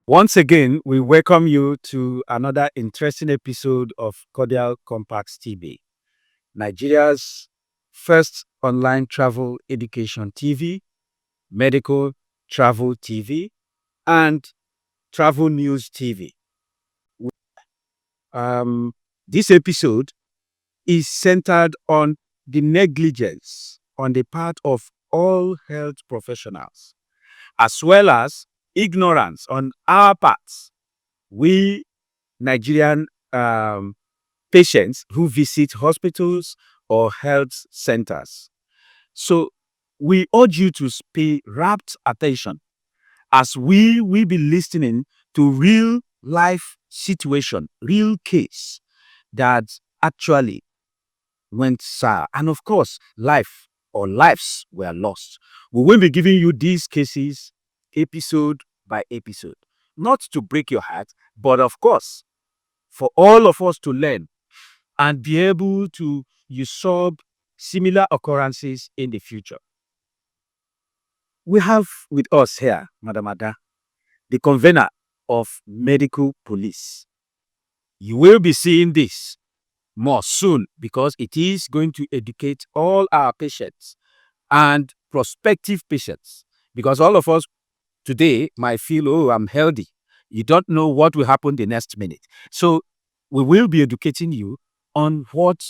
Once again, we welcome you to another interesting episode of Cordial Compacts TV, Nigeria's first online travel education TV, medical travel TV, and travel news TV. Um, this episode is centered on the negligence on the part of all health professionals, as well as ignorance on our parts. We Nigerian patients who visit hospitals or health centers. So we urge you to pay rapt attention as we will be listening to real life situation, real case that actually went sour. And of course, life or lives were lost. We will be giving you these cases episode by episode, not to break your heart, but of course, for all of us to learn and be able to usurp similar occurrences in the future. We have with us here, Madam Ada, the convener of Medical Police. You will be seeing this more soon because it is going to educate all our patients and prospective patients. Because all of us today might feel, oh, I'm healthy. You don't know what will happen the next minute. So we will be educating you on what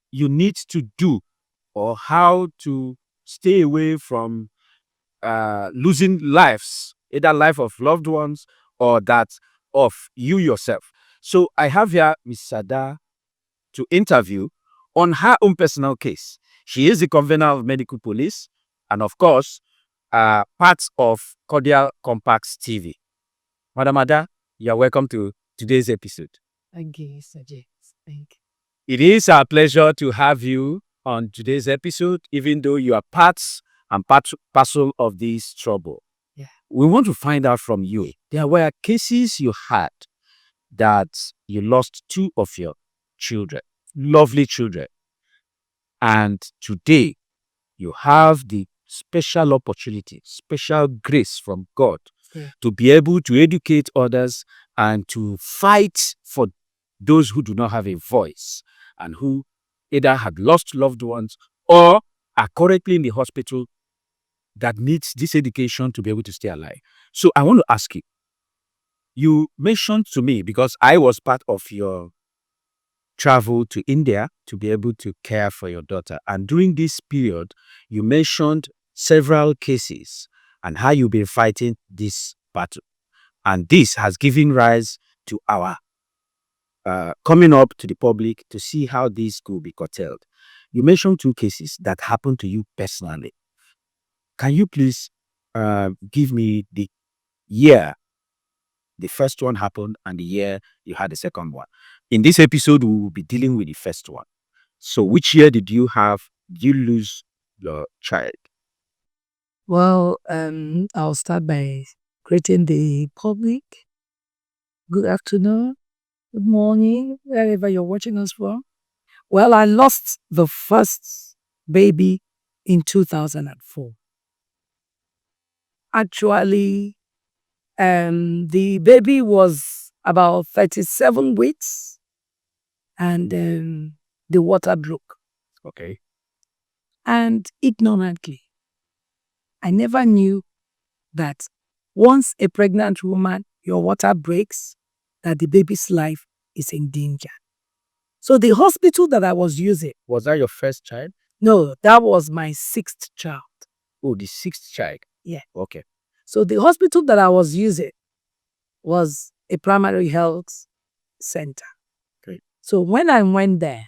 you need to do or how to stay away from losing lives, either life of loved ones or that of you yourself. So I have here Ms. Sada to interview on her own personal case. She is the convener of Medical Police and, of course, part of Cordial Compacts TV. Madam Ada, you are welcome to today's episode. Thank you, Sir James. Thank you. It is our pleasure to have you on today's episode, even though you are part and parcel of this trouble. Yeah. We want to find out from you. There were cases you had that you lost two of your children, lovely children. And today you have the special opportunity, special grace from God to be able to educate others and to fight for those who do not have a voice and who either had lost loved ones or are currently in the hospital that needs this education to be able to stay alive. So I want to ask you, you mentioned to me, because I was part of your travel to India to be able to care for your daughter. And during this period, you mentioned several cases and how you've been fighting this battle. And this has given rise to our coming up to the public to see how this could be curtailed. You mentioned two cases that happened to you personally. Can you please give me the year the first one happened and the year you had the second one? In this episode, we will be dealing with the first one. So which year did you lose your child? Well, I'll start by greeting the public. Good afternoon, good morning, wherever you're watching us from. Well, I lost the first baby in 2004. Actually, the baby was about 37 weeks and the water broke. Okay. And ignorantly, I never knew that once a pregnant woman, your water breaks, that the baby's life is in danger. So the hospital that I was using... Was that your first child? No, that was my sixth child. Oh, the sixth child. Yeah. Okay. So the hospital that I was using was a primary health center. Great. So when I went there,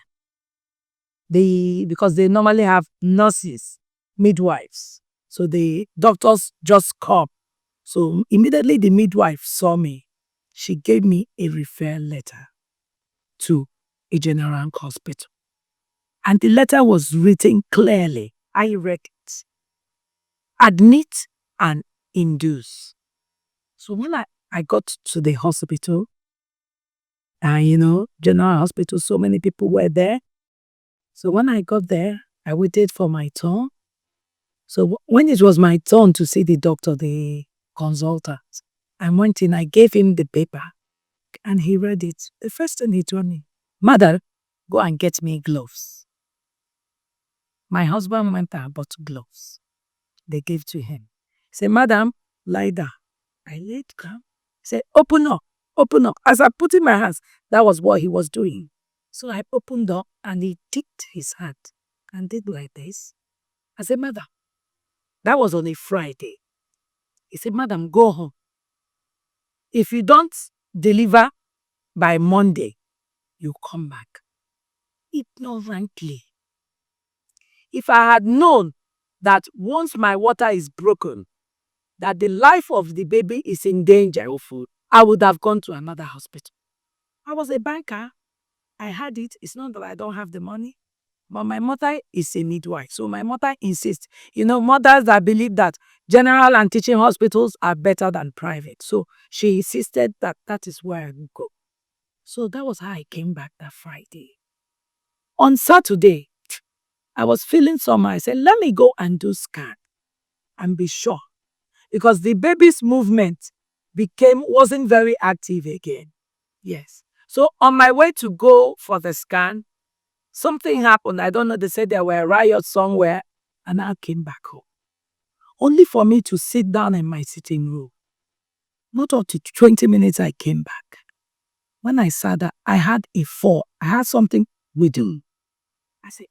because they normally have nurses, midwives, so the doctors just come. So immediately the midwife saw me. She gave me a referral letter to a general hospital. And the letter was written clearly. I read it. Admit and induce. So when I got to the hospital, general hospital, so many people were there. So when I got there, I waited for my turn. So when it was my turn to see the doctor, the consultant, I went in, I gave him the paper, and he read it. The first thing he told me, "Mother, go and get me gloves." My husband went and bought gloves. They gave to him. He said, "Madam, lie down." I laid down. He said, "Open up, open up." As I put in my hands, that was what he was doing. So I opened up and he dipped his hand and did like this. I said, "Madam," that was on a Friday. He said, "Madam, go home. If you don't deliver by Monday, you come back." Ignorantly. If I had known that once my water is broken, that the life of the baby is in danger, I would have gone to another hospital. I was a banker. I had it. It's not that I don't have the money. But my mother is a midwife. So my mother insists. Mothers that believe that general and teaching hospitals are better than private. So she insisted that that is where I would go. So that was how I came back that Friday. On Saturday, I was feeling somehow. I said, let me go and do scan and be sure. Because the baby's movement wasn't very active again. Yes. So on my way to go for the scan, something happened. I don't know. They said there were riots somewhere, and I came back home. Only for me to sit down in my sitting room. Not up to 20 minutes, I came back. When I sat down, I had a fall. I had something within. I said,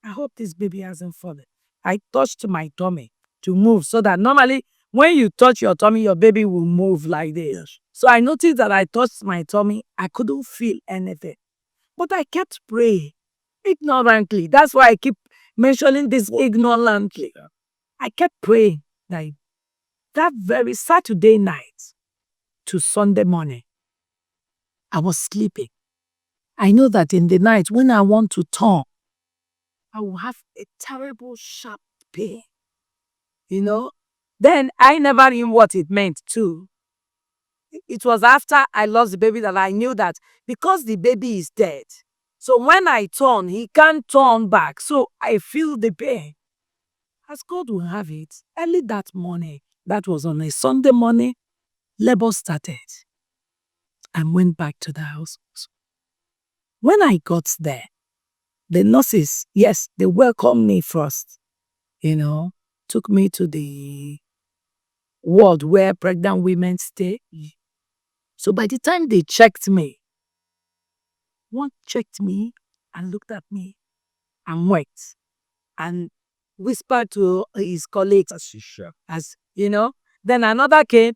I hope this baby hasn't fallen. I touched my tummy to move so that normally when you touch your tummy, your baby will move like this. Yes. So I noticed that I touched my tummy. I couldn't feel anything. But I kept praying ignorantly. That's why I keep mentioning this ignorantly. I kept praying like that very Saturday night to Sunday morning. I was sleeping. I know that in the night when I want to turn, I will have a terrible sharp pain. Then I never knew what it meant too. It was after I lost the baby that I knew that because the baby is dead. So when I turn, he can't turn back. So I feel the pain. As God will have it, early that morning, that was on a Sunday morning, labor started. I went back to the house. When I got there, the nurses, yes, they welcomed me first. Took me to the ward where pregnant women stay. So by the time they checked me, one checked me and looked at me and went and whispered to his colleagues Then another came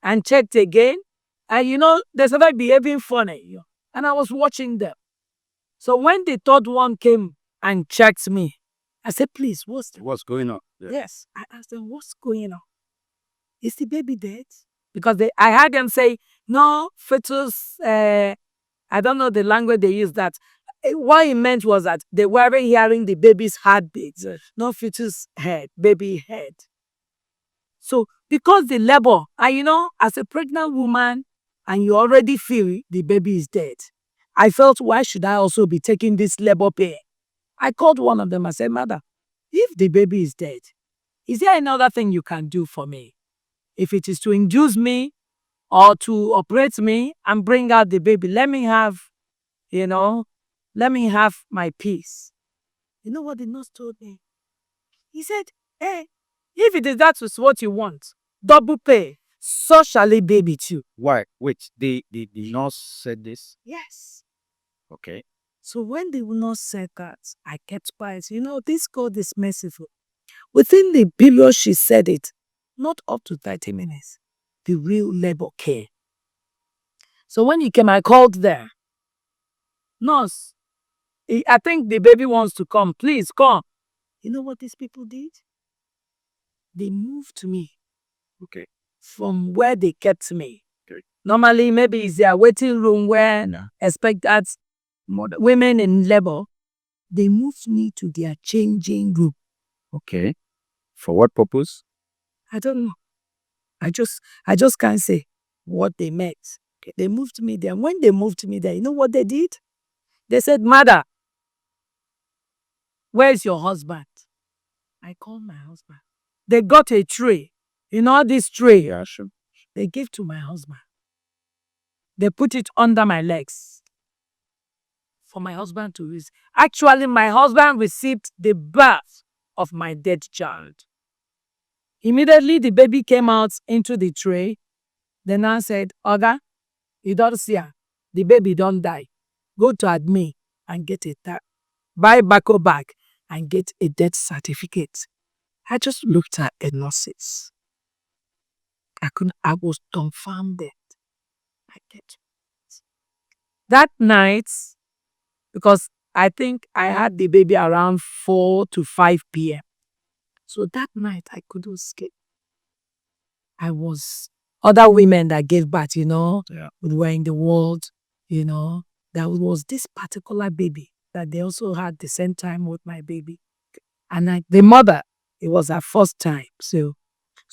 and checked again. And they started behaving funny. And I was watching them. So when the third one came and checked me, I said, please, what's going on? Yeah. Yes. I asked them, what's going on? Is the baby dead? Because I heard them say, no, fetus, I don't know the language they use that. What it meant was that they weren't hearing the baby's heartbeat. No fetus head, baby head. So because the labor, and as a pregnant woman, and you already feel the baby is dead, I felt, why should I also be taking this labor pain? I called one of them and said, Mother, if the baby is dead, is there another thing you can do for me? If it is to induce me or to operate me and bring out the baby, let me have my peace. You know what the nurse told me? He said, hey, if it is that is what you want, double pay, so shall it be with you. Why? Wait, the nurse said this? Yes. Okay. So when the nurse said that, I kept quiet. This God is merciful. Within the period she said it, not up to 30 minutes, the real labor came. So when he came, I called there. Nurse, I think the baby wants to come. Please come. You know what these people did? They moved me. Okay. From where they kept me. Okay. Normally, maybe it's their waiting room where expect that women in labor. They moved me to their changing room. Okay. For what purpose? I don't know. I just can't say what they meant. Okay. They moved me there. When they moved me there, you know what they did? They said, Mother, where's your husband? I called my husband. They got a tray. This tray. Yeah, sure. they gave to my husband. They put it under my legs for my husband to use. Actually, my husband received the birth of my dead child. Immediately, the baby came out into the tray. The nurse said, Oga, you don't see her. The baby don't die. Go to admin and get a buy backo bag and get a death certificate. I just looked at the nurses. I was dumbfounded. That night, because I think I had the baby around 4 to 5 p.m. So that night I couldn't sleep. Other women that gave birth, were in the world, there was this particular baby that they also had the same time with my baby. And the mother, it was her first time. So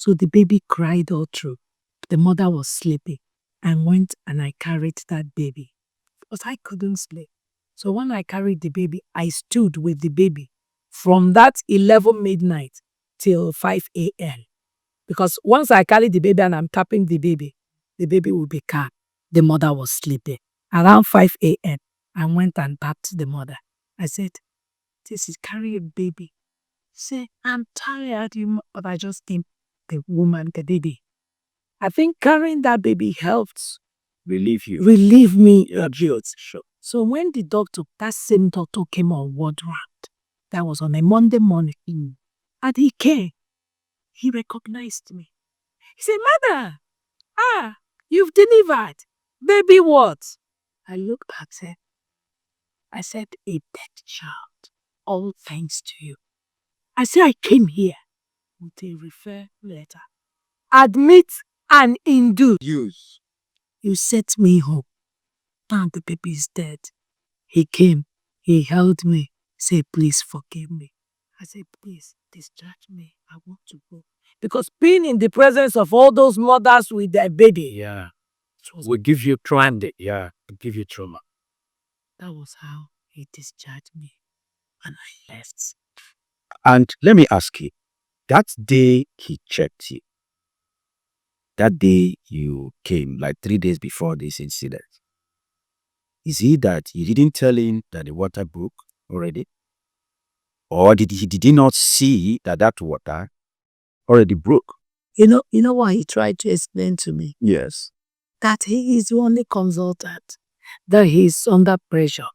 the baby cried all through. The mother was sleeping. I went and I carried that baby. Because I couldn't sleep. So when I carried the baby, I stood with the baby from that 11 midnight till 5 a.m. Because once I carry the baby and I'm tapping the baby will be calm. The mother was sleeping. Around 5 a.m., I went and tapped the mother. I said, this is carry a baby. Say, I'm tired, but I just think the woman, the baby. I think carrying that baby helped relieve me a bit. Sure. So when that same doctor came on ward round, that was on a Monday morning, and he came, he recognized me. He said, Mother, you've delivered. Baby what? I looked at him. I said, a dead child. All thanks to you. I said, I came here with a refer letter. Admit and induce. You set me home. Now the baby is dead. He came. He held me. Said, please forgive me. I said, please discharge me. I want to go. Because being in the presence of all those mothers with their baby. Will give you trauma. Will give you trauma. That was how he discharged me. And I left. And let me ask you, that day he checked you, that day you came, like 3 days before this incident, is it that you didn't tell him that the water broke already? Or did he not see that water already broke? You know what he tried to explain to me? Yes. That he is the only consultant, that he is under pressure,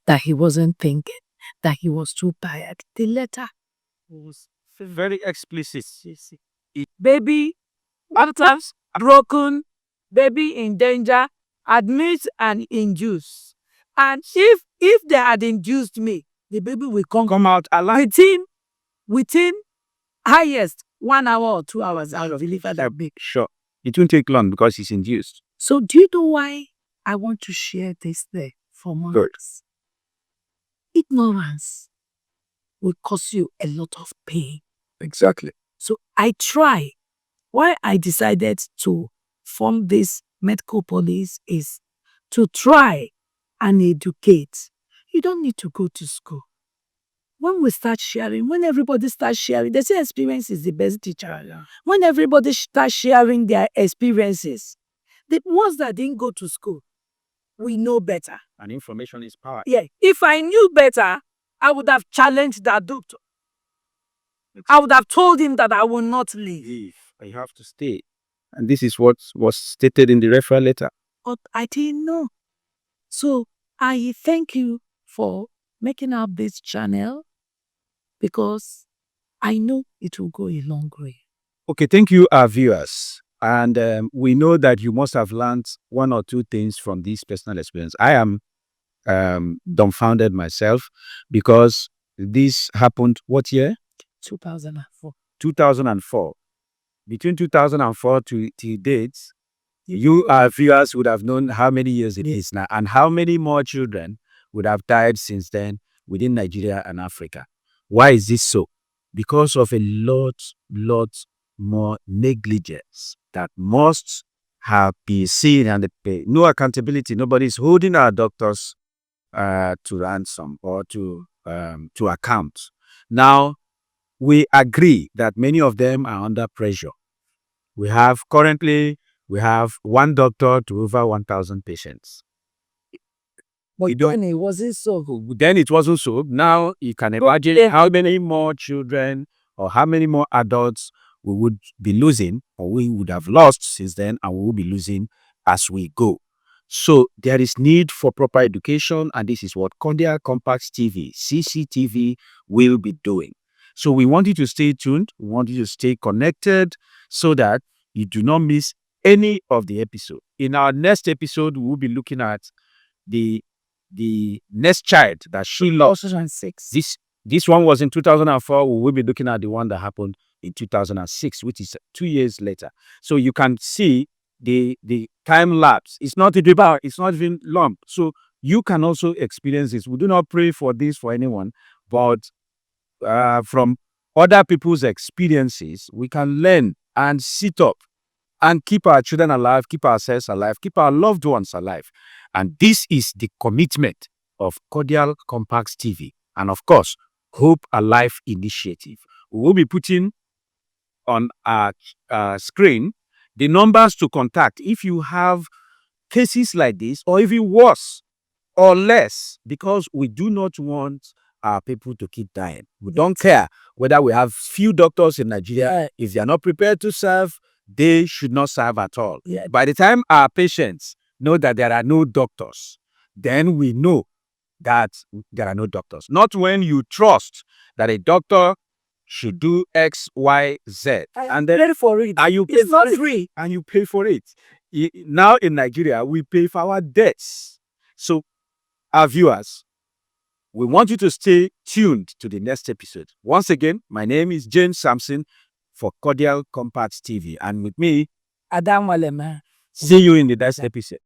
that he wasn't thinking, that he was too tired. The letter was very explicit. Baby, sometimes broken, baby in danger, admit and induce. And if they had induced me, the baby will come out alive within highest 1 hour or 2 hours. I will deliver that baby. Sure. It won't take long because it's induced. So do you know why I want to share this there for mothers? Ignorance will cause you a lot of pain. Exactly. So why I decided to form this medical police is to try and educate. You don't need to go to school. When everybody starts sharing, they say experience is the best teacher. Yeah. When everybody starts sharing their experiences, the ones that didn't go to school, we know better. And information is power. Yeah. If I knew better, I would have challenged that doctor. I would have told him that I will not leave. I have to stay. And this is what was stated in the referral letter. But I didn't know. So I thank you for making up this channel, because I know it will go a long way. Okay, thank you, our viewers. And we know that you must have learned one or two things from this personal experience. I am dumbfounded myself, because this happened what year? 2004. 2004. Between 2004 to date, you, our viewers, would have known how many years it is now, and how many more children would have died since then within Nigeria and Africa. Why is this so? Because of a lot more negligence that must have been seen, and no accountability. Nobody is holding our doctors to ransom or to account. Now, we agree that many of them are under pressure. We have currently we have one doctor to over 1,000 patients. But then it wasn't so. Then it wasn't so. Now you can imagine how many more children or how many more adults we would be losing, or we would have lost since then, and we will be losing as we go. So there is need for proper education, and this is what Cordial Compact TV, CCTV, will be doing. So we want you to stay tuned. We want you to stay connected so that you do not miss any of the episode. In our next episode, we will be looking at the next child that she lost. 2006. This one was in 2004. We will be looking at the one that happened in 2006, which is 2 years later. So you can see the time lapse. It's not even long. So you can also experience this. We do not pray for this for anyone, but from other people's experiences, we can learn and sit up and keep our children alive, keep ourselves alive, keep our loved ones alive. And this is the commitment of Cordial Compact TV and, of course, Hope Alive Initiative. We will be putting on our screen the numbers to contact if you have cases like this, or even worse or less, because we do not want our people to keep dying. We don't care whether we have few doctors in Nigeria. If they are not prepared to serve, they should not serve at all. By the time our patients know that there are no doctors, then we know that there are no doctors. Not when you trust that a doctor should do X, Y, Z. And then pay for it. And you pay It's not for it. free. And you pay for it. Now in Nigeria, we pay for our debts. So, our viewers, we want you to stay tuned to the next episode. Once again, my name is James Sampson for Cordial Compact TV. And with me, Adam Walema. see you in the next episode.